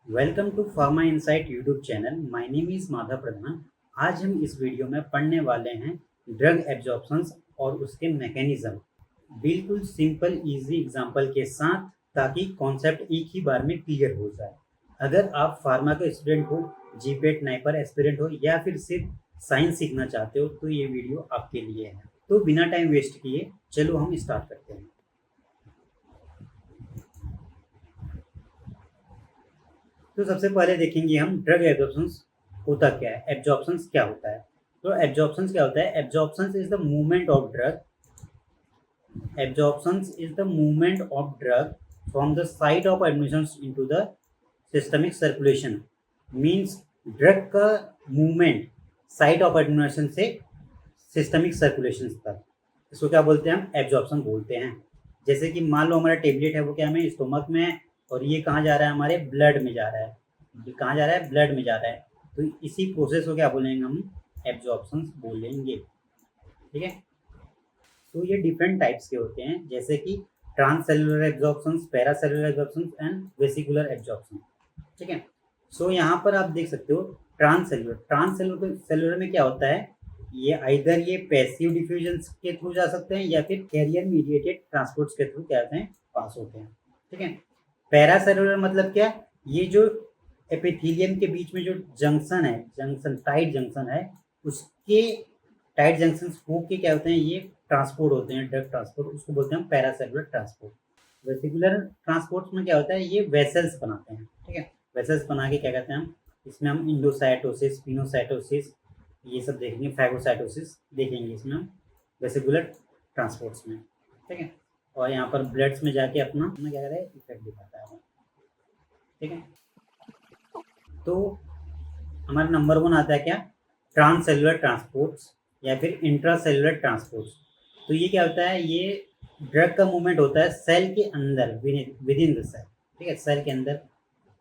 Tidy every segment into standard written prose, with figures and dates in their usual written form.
Welcome to pharma insight YouTube channel. My name is Madhav Pradhan. आज हम इस वीडियो में पढ़ने वाले हैं ड्रग एब्जॉर्प्शंस और उसके मैकेनिज्म, बिल्कुल सिंपल इजी एग्जांपल के साथ, ताकि कॉन्सेप्ट एक ही बार में क्लियर हो जाए। अगर आप फार्मा के स्टूडेंट हो, जीपेट नाइपर एस्पिरेंट हो या फिर सिर्फ साइंस सीखना चाहते हो तो ये वीडियो आपके लिए है। तो बिना टाइम वेस्ट किए चलो हम स्टार्ट करते हैं। तो सबसे पहले देखेंगे हम ड्रग एब्जॉर्प्शंस होता क्या है, एब्जॉर्प्शंस क्या होता है। तो एब्जॉर्प्शंस क्या होता है? Absorptions is the movement of drug. Absorptions is the movement of drug from the site of admission into the systemic circulation. Means drug का मूवमेंट साइट ऑफ एडमिशन से सिस्टमिक सर्कुलेशन तक, इसको क्या बोलते हैं? हम एब्जॉर्प्शन बोलते हैं। जैसे कि मान लो हमारा टेबलेट है, वो क्या हमें स्टोमक में है और ये कहाँ जा रहा है? हमारे ब्लड में जा रहा है। ये कहाँ जा रहा है? ब्लड में जा रहा है। तो इसी प्रोसेस को क्या बोलेंगे? हम एब्जॉर्प्शन बोलेंगे। ठीक है। तो ये डिफरेंट टाइप्स के होते हैं, जैसे कि transcellular absorption, paracellular absorption and vesicular absorption. ठीक है। सो यहाँ पर आप देख सकते हो ट्रांससेलुलर। ट्रांससेलुलर सेलुलर में क्या होता है? ये आइदर ये पैसिव डिफ्यूजन के थ्रू जा सकते हैं या फिर कैरियर मीडिएटेड ट्रांसपोर्ट के थ्रू क्या होते हैं? पास होते हैं। ठीक है। पैरासेलुलर मतलब क्या? ये जो एपिथेलियम के बीच में जो जंक्शन है, जंक्शन टाइट जंक्शन है, उसके टाइट जंक्शन होके क्या होते हैं? ये ट्रांसपोर्ट होते हैं, ड्रग ट्रांसपोर्ट, उसको बोलते हैं पैरासेलुलर ट्रांसपोर्ट। वेसिकुलर ट्रांसपोर्ट में क्या होता है? ये वेसल्स बनाते हैं। ठीक है। वेसल्स बना के क्या कहते हैं हम? इसमें हम इंडोसाइटोसिस, पिनोसाइटोसिस, ये सब देखेंगे, फैगोसाइटोसिस देखेंगे इसमें हम वेसिकुलर ट्रांसपोर्ट्स में। ठीक है। और यहाँ पर ब्लड्स में जाके अपना क्या कह रहा है? इफेक्ट दिखाता है। ठीक है। तो हमारा नंबर 1 आता है क्या? ट्रांससेलुलर ट्रांसपोर्ट्स या फिर इंट्रासेलुलर ट्रांसपोर्ट्स। तो ये क्या होता है? ये ड्रग का मूवमेंट होता है सेल के अंदर, विद इन द सेल। ठीक है। सेल के अंदर,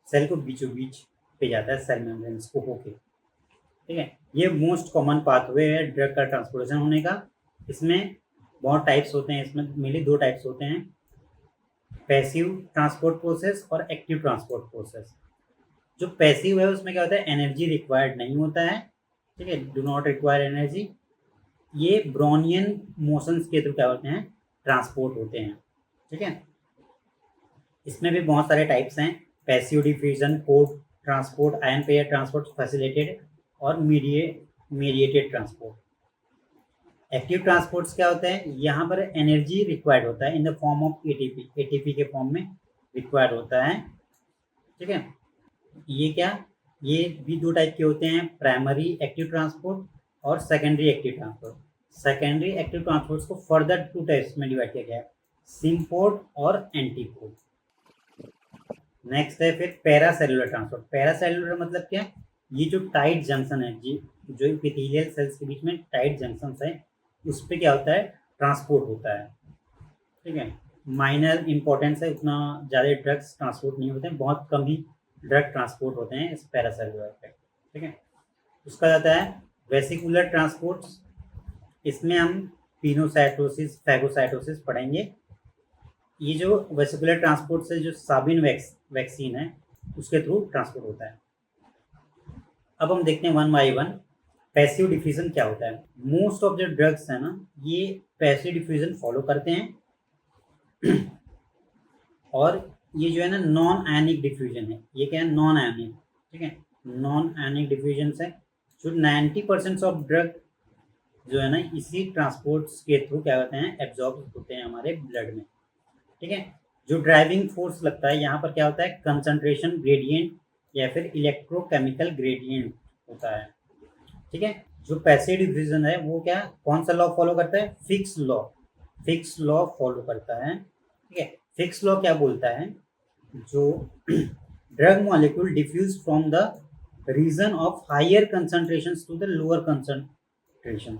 सेल को बीचों बीच पे जाता है, सेल मेम्ब्रेन्स को होके। ठीक है। ये मोस्ट कॉमन पाथवे है ड्रग का ट्रांसपोर्टेशन होने का। इसमें बहुत टाइप्स होते हैं, इसमें मेनली 2 टाइप्स होते हैं, पैसिव ट्रांसपोर्ट प्रोसेस और एक्टिव ट्रांसपोर्ट प्रोसेस। जो पैसिव है उसमें क्या होता है? एनर्जी रिक्वायर्ड नहीं होता है। ठीक है। Do not require energy. ये ब्रोनियन मोशंस के थ्रू क्या होते हैं? ट्रांसपोर्ट होते हैं। ठीक है। इसमें भी बहुत सारे टाइप्स हैं, passive diffusion, code transport, ion pair transport, facilitated और मीडिएटेड ट्रांसपोर्ट। एक्टिव ट्रांसपोर्ट्स क्या होते हैं? यहाँ पर एनर्जी रिक्वायर्ड होता है in the form of ATP, ATP के फॉर्म में रिक्वायर्ड होता है। ठीक है। ये क्या? ये भी 2 टाइप के होते हैं, प्राइमरी एक्टिव ट्रांसपोर्ट और secondary active transport. Secondary active transports को फर्दर 2 टाइप्स में डिवाइड किया गया है, सिम्पोर्ट और एंटीपोर्ट। नेक्स्ट है फिर पैरासेलुलर ट्रांसपोर्ट। पैरासेलुलर मतलब क्या? ये जो टाइट जंक्शन है, जी जो एपिथेलियल सेल्स के बीच में टाइट जंक्शन है, उस पर क्या होता है? ट्रांसपोर्ट होता है। ठीक है। माइनर इंपॉर्टेंस है, उतना ज़्यादा ड्रग्स ट्रांसपोर्ट नहीं होते हैं, बहुत कम ही ड्रग ट्रांसपोर्ट होते हैं इस पैरासेलुलर पे। ठीक है। उसका जाता है वेसिकुलर ट्रांसपोर्ट्स। इसमें हम पिनोसाइटोसिस, फैगोसाइटोसिस पढ़ेंगे। ये जो वेसिकुलर ट्रांसपोर्ट से जो साबिन वैक्सीन है, उसके थ्रू ट्रांसपोर्ट होता है। अब हम देखते हैं one by one. Passive diffusion क्या होता है? मोस्ट ऑफ जो ड्रग्स है ना, ये पैसिव डिफ्यूजन फॉलो करते हैं। और ये जो है ना, नॉन आयनिक डिफ्यूजन है। ये क्या है? Non ionic. ठीक है। नॉन आयनिक डिफ्यूजन है। जो 90% ऑफ ड्रग जो है ना, इसी ट्रांसपोर्ट्स के थ्रू क्या होते हैं? एब्जॉर्ब होते हैं हमारे ब्लड में। ठीक है। जो ड्राइविंग फोर्स लगता है यहाँ पर क्या होता है? कंसंट्रेशन ग्रेडियंट या फिर इलेक्ट्रोकेमिकल ग्रेडियंट होता है। ठीक है। जो पैसिव डिफ्यूजन है वो क्या, कौन सा लॉ फॉलो करता है? Fix law. Fix law follow करता है। ठीक है। फिक्स लॉ क्या बोलता है? जो drug molecule diffuse from the region of higher concentration to the lower concentration.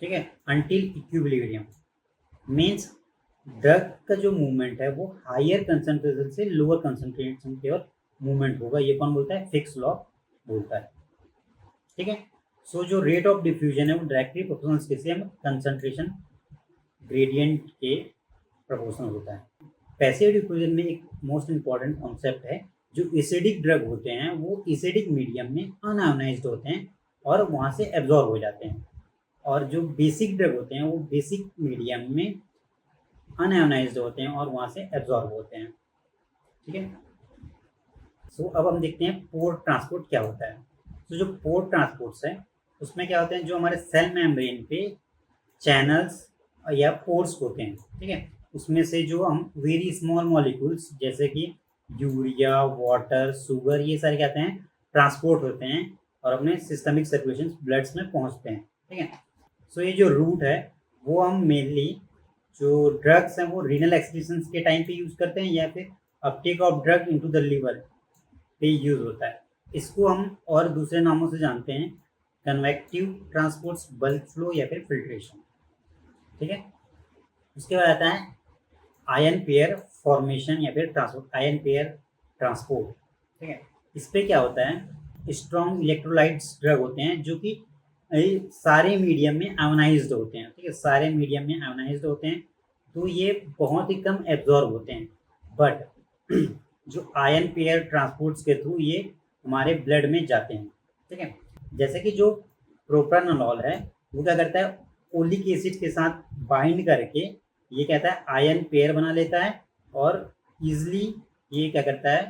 ठीक है। Until equilibrium. मीन्स ड्रग का जो मूवमेंट है वो हायर कंसंट्रेशन से लोअर कंसंट्रेशन की ओर मूवमेंट होगा। ये कौन बोलता है? फिक्स लॉ बोलता है। ठीक है। सो जो रेट ऑफ डिफ्यूजन है वो डायरेक्टली प्रोपोर्शनल किससे? हम कंसंट्रेशन ग्रेडियंट के प्रोपोर्शनल होता है। पैसिव डिफ्यूजन में एक मोस्ट इंपॉर्टेंट कॉन्सेप्ट है जो एसिडिक ड्रग होते हैं वो एसिडिक मीडियम में अनआयोनाइज्ड होते हैं और वहाँ से एब्जॉर्ब हो जाते हैं, और जो बेसिक ड्रग होते हैं वो बेसिक मीडियम में अनआयोनाइज्ड होते हैं और वहाँ से एब्जॉर्ब होते हैं। ठीक है। सो अब हम देखते हैं पोर ट्रांसपोर्ट क्या होता है। तो जो पोर ट्रांसपोर्ट्स है उसमें क्या होते हैं, जो हमारे सेल मेम्ब्रेन पे चैनल्स या पोर्स होते हैं, ठीक है, उसमें से जो हम वेरी स्मॉल मॉलिक्यूल्स जैसे कि यूरिया, वाटर, शुगर, ये सारे क्या होते हैं, ट्रांसपोर्ट होते हैं और अपने सिस्टमिक सर्कुलेशन ब्लड्स में पहुंचते हैं। ठीक है। सो ये जो रूट है वो हम मेनली जो ड्रग्स हैं वो रीनल एक्सक्रीशंस के टाइम पे यूज़ करते हैं या फिर Uptake of drug into the liver पे यूज़ होता है। इसको हम और दूसरे नामों से जानते हैं, कन्वेक्टिव ट्रांसपोर्ट्स, बल्क फ्लो या फिर फिल्ट्रेशन। ठीक है। उसके बाद आता है आयन पेयर फॉर्मेशन या फिर ट्रांसपोर्ट, आयन पेयर ट्रांसपोर्ट। ठीक है। इस पे क्या होता है, स्ट्रॉन्ग इलेक्ट्रोलाइट्स ड्रग होते हैं जो कि सारे मीडियम में आयोनाइज्ड होते हैं। ठीक है, सारे मीडियम में आयोनाइज्ड होते हैं, तो ये बहुत ही कम एब्जॉर्ब होते हैं, बट जो आयन पेयर ट्रांसपोर्ट्स के थ्रू ये हमारे ब्लड में जाते हैं। ठीक है। जैसे कि जो प्रोप्रानोलॉल है वो क्या करता है, ओलिक एसिड के साथ बाइंड करके ये कहता है आयन पेयर बना लेता है और इजिली ये क्या करता है,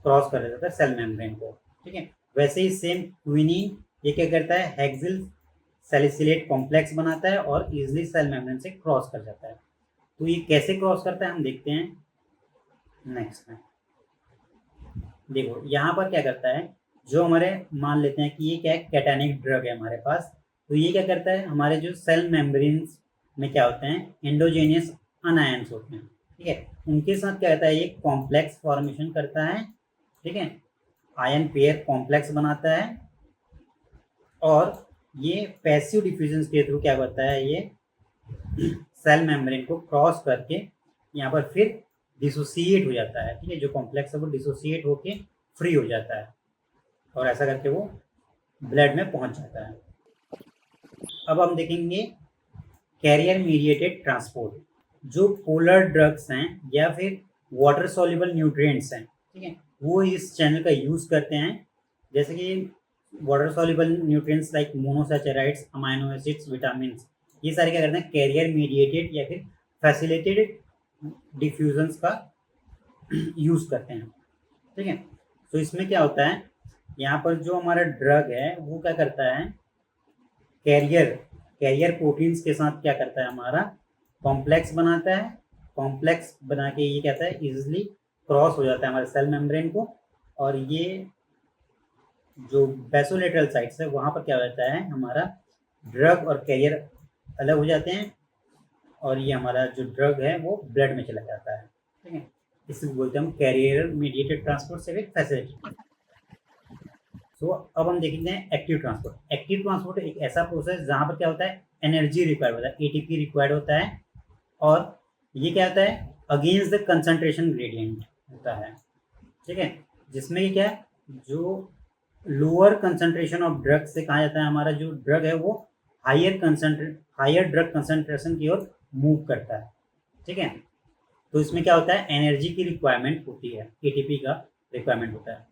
क्रॉस कर देता है सेल मेम्ब्रेन को। ठीक है। वैसे ही सेम क्विनीन ये क्या करता है, हेक्सिल सैलिसिलेट कॉम्प्लेक्स बनाता है और इजिली सेल मेम्ब्रेन से क्रॉस कर जाता है। तो ये कैसे क्रॉस करता है हम देखते हैं नेक्स्ट में। देखो यहाँ पर क्या करता है, जो हमारे मान लेते हैं कि ये क्या है, कैटानिक ड्रग है हमारे पास, तो ये क्या करता है, हमारे जो सेल मेम्ब्रेन्स में क्या होते हैं, एंडोजेनियस अनायंस होते हैं। ठीक है, उनके साथ क्या होता है, ये कॉम्प्लेक्स फॉर्मेशन करता है। ठीक है, आयन पेयर कॉम्प्लेक्स बनाता है और ये पैसिव डिफ्यूजन के थ्रू क्या होता है, ये सेल मेम्ब्रेन को क्रॉस करके यहाँ पर फिर डिसोसिएट हो जाता है। ठीक है, जो कॉम्प्लेक्स है वो डिसोसिएट होके फ्री हो जाता है और ऐसा करके वो ब्लड में पहुंच जाता है। अब हम देखेंगे कैरियर मीडिएटेड ट्रांसपोर्ट। जो पोलर ड्रग्स हैं या फिर वाटर सॉल्युबल न्यूट्रिएंट्स हैं, ठीक है, वो इस चैनल का यूज़ करते हैं। जैसे कि water soluble nutrients like monosaccharides, amino acids, vitamin, ये सारे क्या करते हैं, कैरियर मीडिएटेड या फिर फैसिलिटेटेड डिफ्यूजन्स का यूज़ करते हैं। ठीक है। तो इसमें क्या होता है, यहाँ पर जो हमारा ड्रग है वो क्या करता है, कैरियर प्रोटीन्स के साथ क्या करता है, हमारा कॉम्प्लेक्स बनाता है। कॉम्प्लेक्स बना के ये कहता है इजिली क्रॉस हो जाता है हमारे सेल मेम्ब्रेन को, और ये जो बेसोलेटरल साइट्स है वहाँ पर क्या होता है, हमारा ड्रग और कैरियर अलग हो जाते हैं और ये हमारा जो ड्रग है वो ब्लड में चला जाता है। ठीक है, इसे बोलते हैं हम कैरियर मीडिएटेड ट्रांसपोर्ट से फैसिलिटी। तो अब हम देखेंगे एक्टिव ट्रांसपोर्ट। एक्टिव ट्रांसपोर्ट एक ऐसा प्रोसेस जहाँ पर क्या होता है, एनर्जी रिक्वायर्ड होता है, एटीपी रिक्वायर्ड होता है, और ये क्या होता है, अगेंस्ट द कंसंट्रेशन ग्रेडियंट होता है। ठीक है, जिसमें कि क्या, जो लोअर कंसंट्रेशन ऑफ ड्रग से कहा जाता है हमारा जो ड्रग है वो हायर ड्रग कंसंट्रेशन की ओर मूव करता है। ठीक है, तो इसमें क्या होता है, एनर्जी की रिक्वायरमेंट होती है, एटीपी का रिक्वायरमेंट होता है।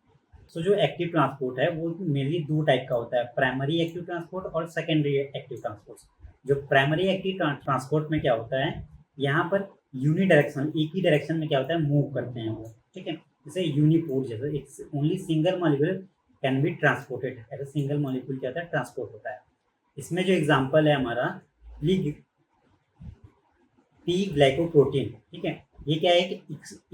सो जो एक्टिव ट्रांसपोर्ट है वो मेनली दो टाइप का होता है, प्राइमरी एक्टिव ट्रांसपोर्ट और सेकेंडरी एक्टिव ट्रांसपोर्ट। जो प्राइमरी एक्टिव ट्रांसपोर्ट में क्या होता है, यहाँ पर यूनिडायरेक्शन, एक ही डायरेक्शन में क्या होता है, मूव करते हैं वो। ठीक है, जैसे यूनिपोर्ट, जैसे only single molecule can be transported, ऐसा सिंगल मॉलिक्यूल क्या होता है, ट्रांसपोर्ट होता है। इसमें जो एग्जाम्पल है हमारा पी ग्लाइकोप्रोटीन। ठीक है, ये क्या है, एक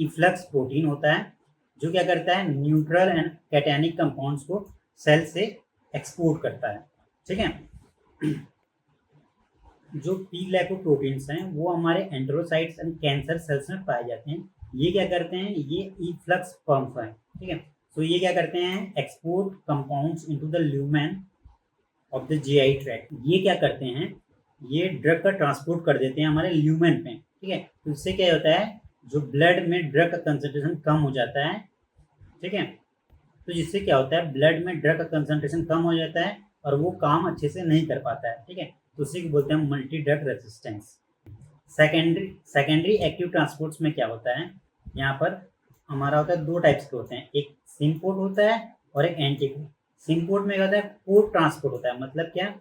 इफ्लक्स प्रोटीन होता है जो क्या करता है, न्यूट्रल एंड कैटायनिक कंपाउंड्स को सेल से एक्सपोर्ट करता है। ठीक है, जो पी ग्लाइकोप्रोटीन्स हैं वो हमारे एंड्रोसाइट्स एंड कैंसर सेल्स में पाए जाते हैं। ये क्या करते हैं, ये इफ्लक्स पंप है। ठीक है, तो ये क्या करते हैं, export compounds into the lumen of the GI tract. ये क्या करते हैं, ये ड्रग का ट्रांसपोर्ट कर देते हैं हमारे ल्यूमेन पे। ठीक है, तो इससे क्या होता है, जो ब्लड में ड्रग का कंसंट्रेशन कम हो जाता है। ठीक है, तो जिससे क्या होता है, ब्लड में ड्रग का कंसंट्रेशन कम हो जाता है और वो काम अच्छे से नहीं कर पाता है। ठीक है, तो उसी को बोलते हैं multi drug resistance. Secondary active transports में क्या होता है, यहाँ पर हमारा होता है दो टाइप्स के होते हैं, एक सिम्पोर्ट होता है और एक एंटीपोर्ट। सिम्पोर्ट में क्या होता है, पोर्ट ट्रांसपोर्ट होता है, मतलब क्या,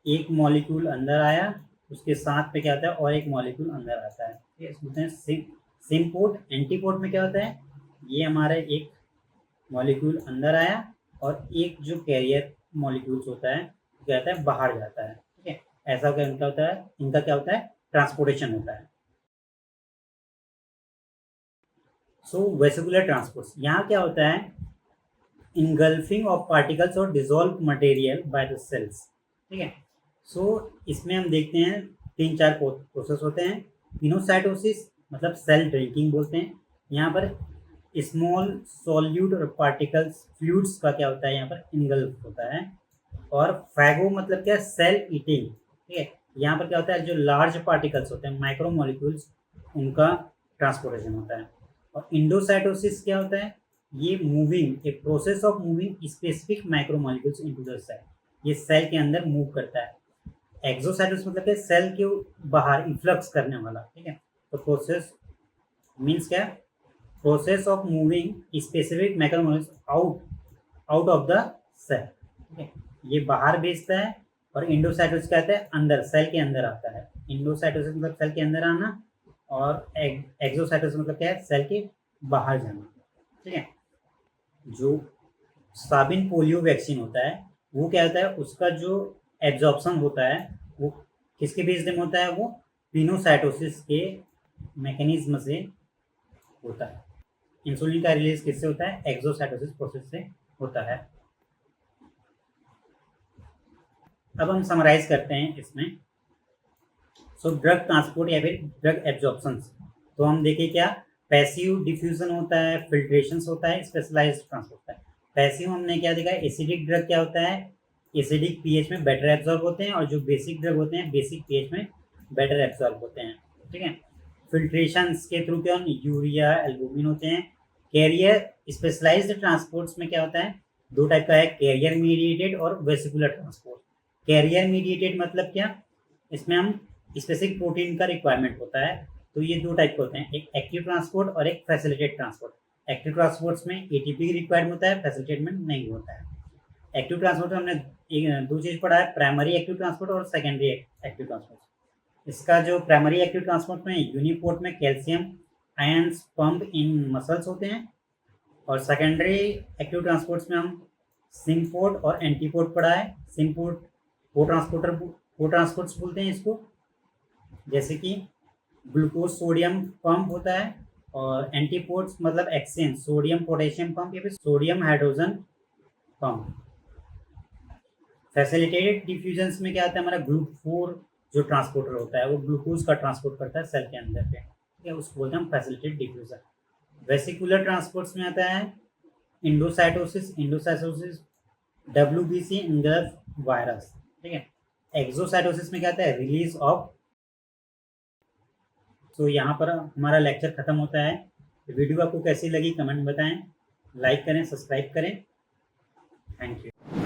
एक मॉलिक्यूल अंदर आया, उसके साथ में क्या होता है और एक मॉलिक्यूल अंदर आता है, ठीक है, इसको बोलते हैं सिम्पोर्ट। एंटीपोर्ट में क्या होता है, ये हमारे एक मॉलिक्यूल अंदर आया और एक जो कैरियर मॉलिक्यूल्स होता है क्या होता है बाहर जाता है, ठीक है। ऐसा क्या इनका होता है, इनका क्या होता है, ट्रांसपोर्टेशन होता है। सो वेसिकुलर ट्रांसपोर्ट, यहाँ क्या होता है, इनगल्फिंग ऑफ पार्टिकल्स और dissolve material by the cells, ठीक है। सो इसमें हम देखते हैं तीन चार प्रोसेस होते हैं। पिनोसाइटोसिस मतलब सेल ड्रिंकिंग बोलते हैं, यहाँ पर स्मॉल सॉल्यूट पार्टिकल्स फ्लूइड्स का क्या होता है यहाँ पर इनगल्फ होता है। और फैगो मतलब क्या, सेल ईटिंग, ठीक है, यहाँ पर क्या होता है जो लार्ज पार्टिकल्स होते हैं माइक्रो मॉलिक्यूल्स, उनका ट्रांसपोर्टेशन होता है। और इंडोसाइटोसिस क्या होता है, ये moving, a process of moving specific micro molecules into the cell, ये सेल के अंदर मूव करता है। एक्सोसाइटोसिस मतलब क्या, सेल के बाहर इफ्लक्स करने वाला, ठीक है। तो प्रोसेस मीन्स क्या, process of moving specific micro molecules out of the cell, ठीक है, ये बाहर भेजता है। और इंडोसाइटोसिस कहते हैं अंदर, सेल के अंदर आता है। इंडोसाइटोसिस मतलब सेल के अंदर आना, और एक्सोसाइटोसिस मतलब क्या है, सेल के बाहर जाना, ठीक है। जो साबिन पोलियो वैक्सीन होता है वो क्या होता है, उसका जो एब्जॉर्प्शन होता है वो किसके बेस्ड में होता है, वो पिनोसाइटोसिस के मैकेनिज्म से होता है। इंसुलिन का रिलीज किससे होता है, एक्सोसाइटोसिस प्रोसेस से होता है। अब हम समराइज करते हैं इसमें। सो ड्रग ट्रांसपोर्ट या फिर ड्रग एब्जॉर्प्शन, तो हम देखें क्या, पैसिव डिफ्यूजन होता है, फिल्ट्रेशन होता है, स्पेशलाइज्ड ट्रांसपोर्ट होता है। पैसिव हमने क्या देखा, एसिडिक ड्रग क्या होता है, एसिडिक पीएच में बेटर एब्जॉर्ब होते हैं, और जो बेसिक ड्रग होते हैं बेसिक पीएच में बेटर एब्जॉर्ब होते हैं, ठीक है। फिल्ट्रेशन के थ्रू क्या, यूरिया एल्बुमिन होते हैं। कैरियर स्पेशलाइज्ड ट्रांसपोर्ट्स में क्या होता है, दो टाइप का है, कैरियर मीडिएटेड और वेसिकुलर ट्रांसपोर्ट। कैरियर मीडिएटेड मतलब क्या, इसमें हम स्पेसिफिक प्रोटीन का रिक्वायरमेंट होता है, तो ये दो टाइप के होते हैं, एक एक्टिव ट्रांसपोर्ट और एक फैसिलिटेट ट्रांसपोर्ट। एक्टिव ट्रांसपोर्ट्स में एटीपी रिक्वायर्ड होता है, फैसिलिटेट में नहीं होता है। एक्टिव ट्रांसपोर्ट में हमने दो चीज़ पढ़ा है, प्राइमरी एक्टिव ट्रांसपोर्ट और सेकेंडरी एक्टिव ट्रांसपोर्ट। इसका जो प्राइमरी एक्टिव ट्रांसपोर्ट में यूनिपोर्ट में calcium ions pump in muscles होते हैं, और सेकेंडरी एक्टिव ट्रांसपोर्ट्स में हम सिम्पोर्ट और एंटीपोर्ट पढ़ा है। सिम्पोर्ट को ट्रांसपोर्ट्स बोलते हैं इसको, जैसे कि ग्लूकोज सोडियम पंप होता है, और एंटीपोर्ट्स मतलब एक्सचेंज सोडियम पोटेशियम पंप या फिर सोडियम हाइड्रोजन पंप। फैसिलिटेटेड डिफ्यूजन्स में क्या होता है, हमारा ग्रुप 4 जो ट्रांसपोर्टर होता है वो ग्लूकोज का ट्रांसपोर्ट करता है सेल के अंदर पे, ठीक है, उसको बोलते हैं हम फैसिलिटेटेड डिफ्यूजन। वेसिकुलर ट्रांसपोर्ट्स में आता है इंडोसाइटोसिस WBC इंगल्फ वायरस, ठीक है। एक्सोसाइटोसिस में क्या आता है, रिलीज ऑफ। तो यहाँ पर हमारा लेक्चर खत्म होता है। वीडियो आपको कैसी लगी कमेंट बताएं, लाइक करें, सब्सक्राइब करें। Thank you.